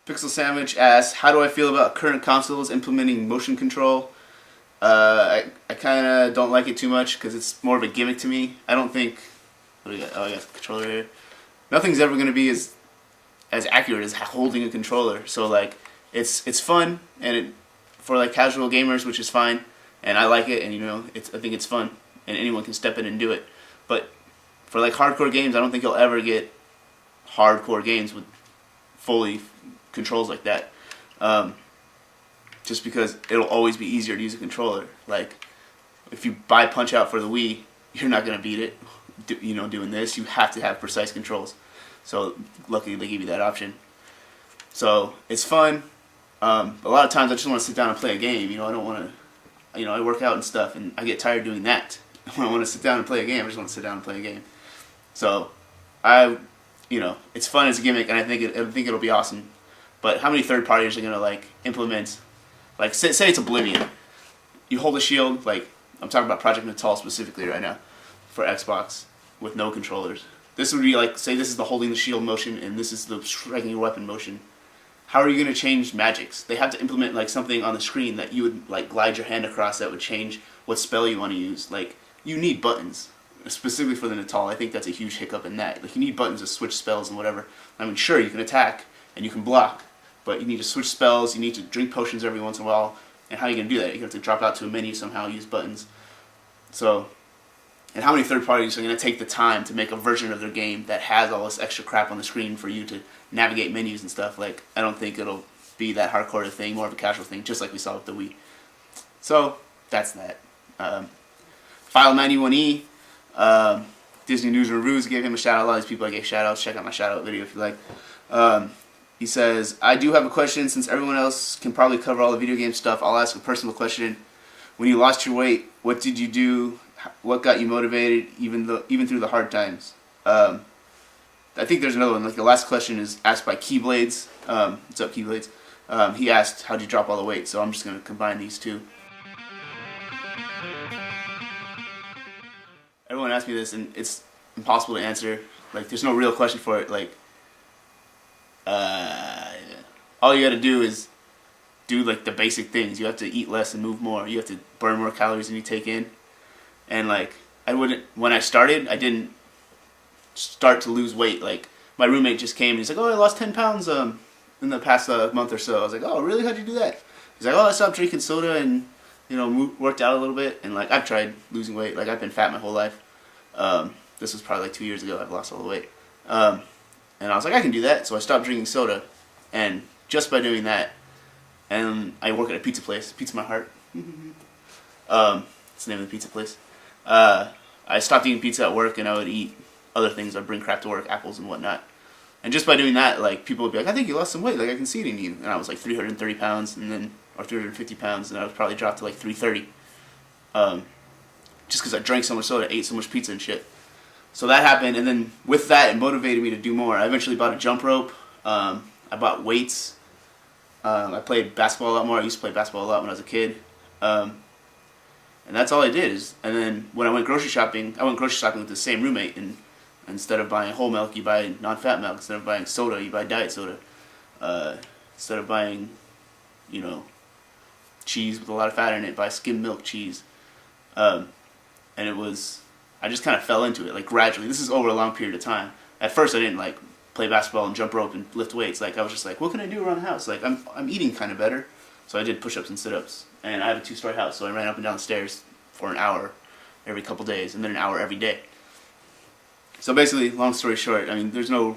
Pixel Sandwich asks, how do I feel about current consoles implementing motion control? I kind of don't like it too much because it's more of a gimmick to me. I don't think. What do we got? Oh, I got the controller here. Nothing's ever going to be as accurate as holding a controller. So like, it's fun and for like casual gamers, which is fine, and I like it, and I think it's fun, and anyone can step in and do it. But for like hardcore games, I don't think you'll ever get hardcore games with fully controls like that. Just because it'll always be easier to use a controller. Like, if you buy Punch Out for the Wii, you're not gonna beat it. Doing this, you have to have precise controls. So luckily they give you that option. So it's fun. A lot of times I just want to sit down and play a game. I don't want to. I work out and stuff, and I get tired doing that. When I want to sit down and play a game, I just want to sit down and play a game. So it's fun as a gimmick, and I think it'll be awesome. But how many third parties are gonna like implement? Like say it's Oblivion. You hold a shield. Like I'm talking about Project Natal specifically right now for Xbox with no controllers. This would be like, say this is the holding the shield motion and this is the striking your weapon motion. How are you going to change magics? They have to implement like something on the screen that you would like glide your hand across that would change what spell you want to use. Like you need buttons specifically for the Natal. I think that's a huge hiccup in that. Like you need buttons to switch spells and whatever. I mean, sure you can attack and you can block, but you need to switch spells. You need to drink potions every once in a while. And how are you going to do that? You have to drop out to a menu somehow, use buttons. So. And how many third parties are going to take the time to make a version of their game that has all this extra crap on the screen for you to navigate menus and stuff? Like, I don't think it'll be that hardcore thing, more of a casual thing, just like we saw with the Wii. So, that's that. File 91E, Disney News and Reviews gave him a shout out. A lot of these people I gave shout outs. Check out my shout out video if you like. He says, I do have a question. Since everyone else can probably cover all the video game stuff, I'll ask a personal question. When you lost your weight, what did you do? What got you motivated even through the hard times? I think there's another one. Like the last question is asked by Keyblades. What's up, Keyblades? He asked, how'd you drop all the weight? So I'm just going to combine these two. Everyone asked me this, and it's impossible to answer. Like, there's no real question for it. Like, all you got to do is do like the basic things. You have to eat less and move more. You have to burn more calories than you take in. And like when I started, I didn't start to lose weight. Like my roommate just came and he's like, "Oh, I lost 10 pounds in the past month or so." I was like, "Oh, really? How'd you do that?" He's like, "Oh, I stopped drinking soda and worked out a little bit." And like I've tried losing weight. Like I've been fat my whole life. This was probably like 2 years ago. I've lost all the weight. And I was like, I can do that. So I stopped drinking soda, and just by doing that, and I work at a pizza place, Pizza My Heart. It's the name of the pizza place. I stopped eating pizza at work and I would eat other things. I'd bring crap to work, apples and whatnot. And just by doing that, like people would be like, I think you lost some weight. Like I can see it in you. And I was like 330 pounds or 350 pounds, and I was probably dropped to like 330. Just because I drank so much soda, ate so much pizza and shit. So that happened, and then with that, it motivated me to do more. I eventually bought a jump rope. I bought weights. I played basketball a lot more. I used to play basketball a lot when I was a kid. And that's all I did. And then when I went grocery shopping with the same roommate. And instead of buying whole milk, you buy non-fat milk. Instead of buying soda, you buy diet soda. Instead of buying, cheese with a lot of fat in it, buy skim milk cheese. And I just kind of fell into it, like gradually. This is over a long period of time. At first, I didn't like play basketball and jump rope and lift weights. Like I was just like, what can I do around the house? Like I'm eating kind of better. So I did push-ups and sit-ups. And I have a 2-story house, so I ran up and down the stairs for an hour every couple days, and then an hour every day. So basically, long story short, I mean, there's no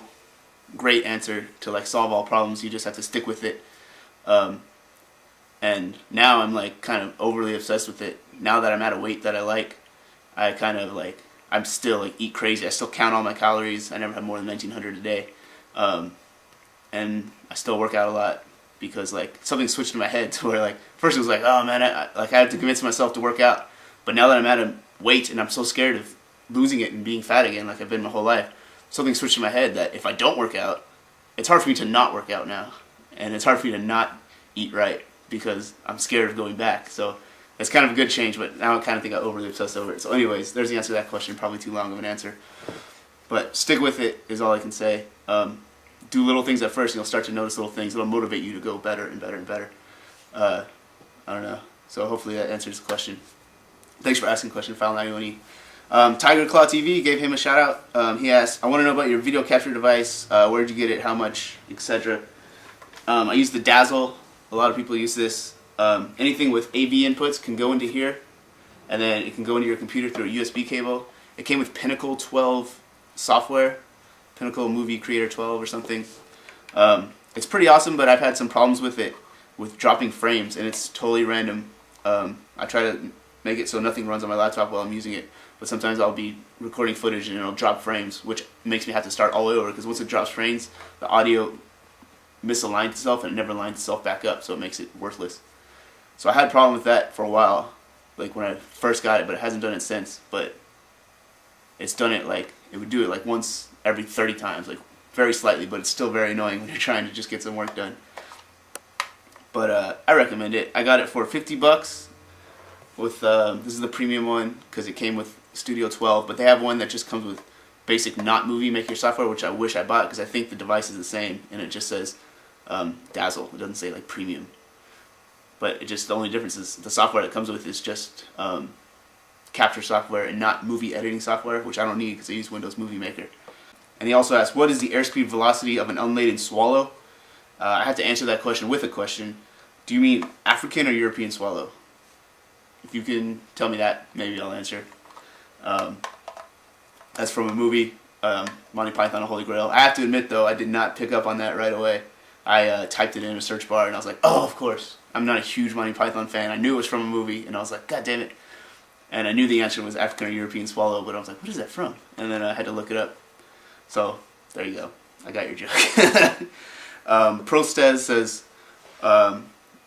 great answer to like solve all problems. You just have to stick with it. And now I'm like kind of overly obsessed with it. Now that I'm at a weight that I like, I kind of like, I'm still like eat crazy. I still count all my calories. I never have more than 1,900 a day. And I still work out a lot. Because like something switched in my head to where like first it was like, oh man, I had to convince myself to work out. But now that I'm at a weight and I'm so scared of losing it and being fat again, like I've been my whole life, something switched in my head that if I don't work out, it's hard for me to not work out now, and it's hard for me to not eat right because I'm scared of going back. So it's kind of a good change, but now I kind of think I overly obsessed over it. So anyways, there's the answer to that question. Probably too long of an answer, but stick with it is all I can say. do little things at first, and you'll start to notice little things. It'll motivate you to go better and better and better. I don't know. So hopefully that answers the question. Thanks for asking the question, File91E. Tiger Claw TV, gave him a shout out. He asked, I want to know about your video capture device. Where did you get it? How much? Etc. I use the Dazzle. A lot of people use this. Anything with AV inputs can go into here, and then it can go into your computer through a USB cable. It came with Pinnacle 12 software, Pinnacle Movie Creator 12 or something. It's pretty awesome, but I've had some problems with it, with dropping frames, and it's totally random. I try to make it so nothing runs on my laptop while I'm using it, but sometimes I'll be recording footage and it'll drop frames, which makes me have to start all the way over, because once it drops frames, the audio misaligns itself and it never lines itself back up, so it makes it worthless. So I had a problem with that for a while, like when I first got it, but it hasn't done it since. But it's done it like, it would do it like once every 30 times, like very slightly, but it's still very annoying when you're trying to just get some work done. But I recommend it. I got it for $50 with, this is the premium one because it came with Studio 12, but they have one that just comes with basic not movie maker software, which I wish I bought because I think the device is the same, and it just says Dazzle. It doesn't say like premium. But it just, the only difference is the software that comes with is just capture software and not movie editing software, which I don't need because I use Windows Movie Maker. And he also asked, what is the airspeed velocity of an unladen swallow? I have to answer that question with a question. Do you mean African or European swallow? If you can tell me that, maybe I'll answer. That's from a movie, Monty Python and Holy Grail. I have to admit, though, I did not pick up on that right away. I typed it in a search bar, and I was like, oh, of course. I'm not a huge Monty Python fan. I knew it was from a movie, and I was like, God damn it. And I knew the answer was African or European swallow, but I was like, what is that from? And then I had to look it up. So, there you go. I got your joke. Prostez says,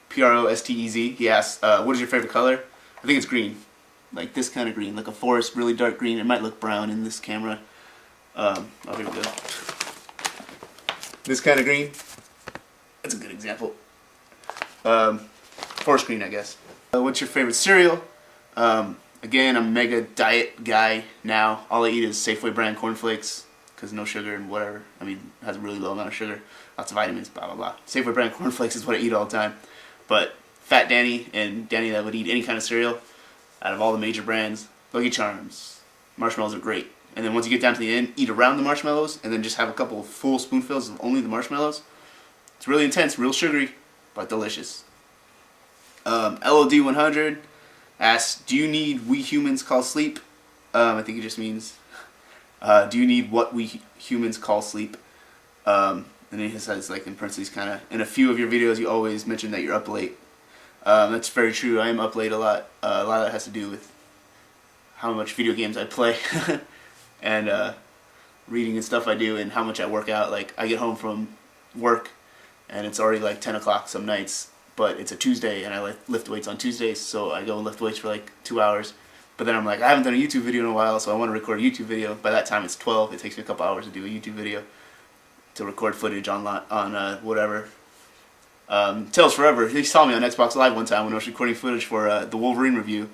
P-R-O-S-T-E-Z. He asks, what is your favorite color? I think it's green. Like this kind of green. Like a forest, really dark green. It might look brown in this camera. Oh, here we go. This kind of green. That's a good example. Forest green, I guess. What's your favorite cereal? Again, I'm a mega diet guy now. All I eat is Safeway brand cornflakes, because no sugar and whatever. I mean, it has a really low amount of sugar. Lots of vitamins, blah, blah, blah. Safeway brand cornflakes is what I eat all the time. But Fat Danny and Danny that would eat any kind of cereal, out of all the major brands, Lucky Charms, marshmallows are great. And then once you get down to the end, eat around the marshmallows, and then just have a couple of full spoonfuls of only the marshmallows. It's really intense, real sugary, but delicious. LOD100 asks, do you need we humans call sleep? I think it just means, do you need what we humans call sleep? And then he says, like in parentheses, kind of, in a few of your videos you always mention that you're up late. That's very true. I am up late a lot. A lot of that has to do with how much video games I play and reading and stuff I do, and how much I work out. Like, I get home from work and it's already like 10 o'clock some nights, but it's a Tuesday and I lift weights on Tuesdays, so I go and lift weights for like 2 hours. But then I'm like, I haven't done a YouTube video in a while, so I want to record a YouTube video. By that time it's 12. It takes me a couple hours to do a YouTube video, to record footage on whatever. Tales Forever, he saw me on Xbox Live one time when I was recording footage for the Wolverine review,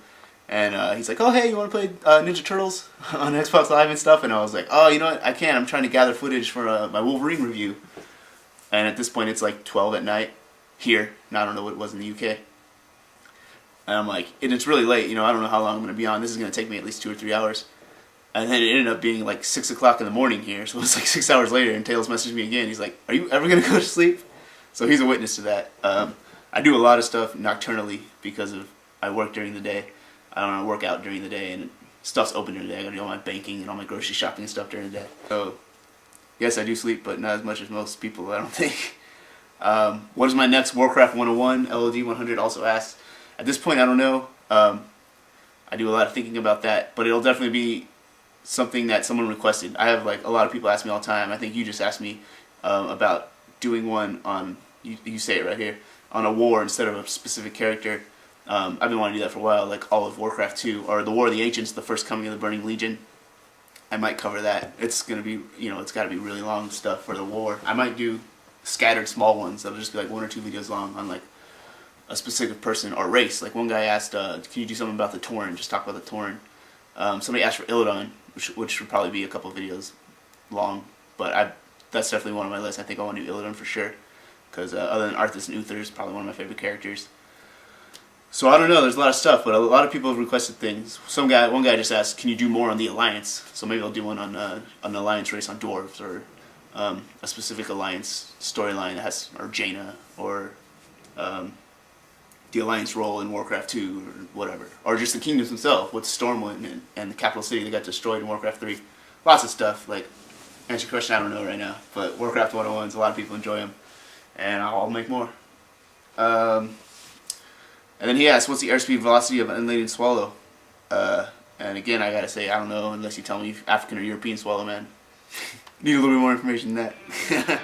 and he's like, oh hey, you want to play Ninja Turtles on Xbox Live and stuff? And I was like, oh, you know what, I can't, I'm trying to gather footage for my Wolverine review. And at this point it's like 12 at night here, and I don't know what it was in the UK. And I'm like, and it's really late, you know, I don't know how long I'm going to be on, this is going to take me at least 2 or 3 hours. And then it ended up being like 6 o'clock in the morning here, so it was like 6 hours later, and Tails messaged me again. He's like, are you ever going to go to sleep? So he's a witness to that. I do a lot of stuff nocturnally because of I work during the day. I don't want to work out during the day, and stuff's open during the day. I got to do all my banking and all my grocery shopping and stuff during the day. So yes, I do sleep, but not as much as most people, I don't think. What is my next Warcraft 101? LOD100 also asks. At this point, I don't know. I do a lot of thinking about that, but it'll definitely be something that someone requested. I have like a lot of people ask me all the time. I think you just asked me about doing one on, you say it right here, on a war instead of a specific character. I've been wanting to do that for a while, like all of Warcraft 2, or the War of the Ancients, the first coming of the Burning Legion. I might cover that. It's going to be, you know, it's got to be really long stuff for the war. I might do scattered small ones that'll just be like 1 or 2 videos long on like a specific person or race. Like one guy asked, can you do something about the Tauren, just talk about the Tauren. Somebody asked for Illidan, which would probably be a couple of videos long, but that's definitely one on my list. I think I want to do Illidan for sure, because other than Arthas and Uther is probably one of my favorite characters. So I don't know. There's a lot of stuff, but a lot of people have requested things. One guy just asked, "Can you do more on the Alliance?" So maybe I'll do one on an Alliance race on dwarves, or a specific Alliance storyline that has, or Jaina, or the Alliance role in Warcraft 2, or whatever, or just the kingdoms themselves with Stormwind and the capital city that got destroyed in Warcraft 3. Lots of stuff. Like, answer your question, I don't know right now, but Warcraft 101s, a lot of people enjoy them, and I'll make more. And then he asked, what's the airspeed velocity of an unladen swallow? And again, I gotta say, I don't know unless you tell me African or European swallow, man. Need a little bit more information than that.